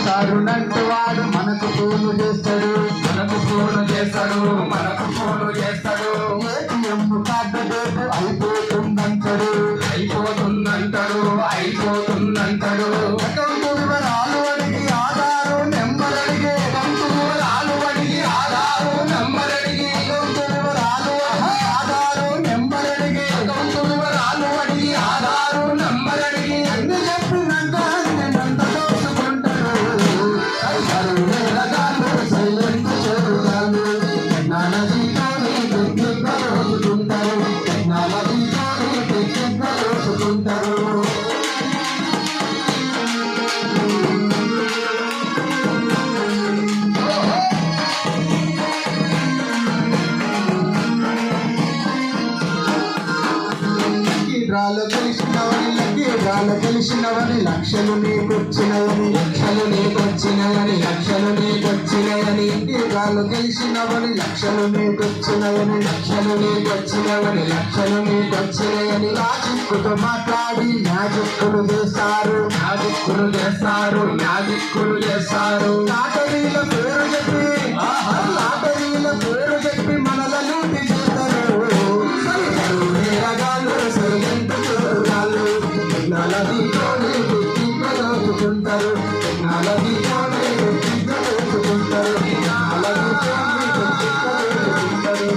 సారునంటూ వాడు మనకు ఫోను చేస్తాడు, మనకు ఫోను చేస్తాడు, మనకు ఫోను చేస్తాడు. ఏటీఎం కార్డు డేటు అయిపోతుందంటాడు, అయిపోతుందంటాడు, అయిపోతుందంటాడు. అకౌంట్ వివరాలు అడిగి ఆధారు నెంబర్ అడిగే, అకౌంట్ వివరాలు అడిగి ఆధారు నెంబర్ అడిగి, అకౌంట్ వివరాలు ఆధారు నెంబర్ అడిగి, అకౌంట్ వివరాలు అడిగి ఆధారు నెంబర్ అడిగి, అన్ని చెప్పినాక నేనంత దోచుకుంటాడు. సైబరు నేరగాళ్ళు, సైలెంట్ చోరుగాళ్ళు, టెక్నాలజీతోని టెక్నిక్గా దోచుకుంటారు, టెక్నాలజీతోని టెక్నిక్గా దోచుకుంటారు. డ్రాలో గెలిచినవని, లక్కీ డ్రాలో గెలిచినవని, లక్షలు నీకొచ్చినవని, లక్షలు నీకొచ్చినాయని, లక్షలు నీకొచ్చినాయని, డ్రాలో గెలిచినవని, లక్షలు నీకొచ్చినవని, లక్షలు నీకొచ్చినవని, లక్షలు నీకొచ్చినాయని. లాజిక్కుతో మాట్లాడి మ్యాజిక్కులు చేస్తారు, మ్యాజిక్కులు చేస్తారు, మ్యాజిక్కులు చేస్తారు. లాటరీల పేరు చెప్పి, లాటరీల పేరు చెప్పి మనల లూటి చేస్తారు. సైబరు నేరగాళ్ళు, సైలెంట్ చోరుగాళ్ళు, టెక్నాలజీతోనే టెక్నిక్గా దోచుకుంటారు, టెక్నాలజీతోనే టెక్నిక్గా దోచుకుంటారు, టెక్నాలజీతోనే టెక్నిక్గా దోచుకుంటారు.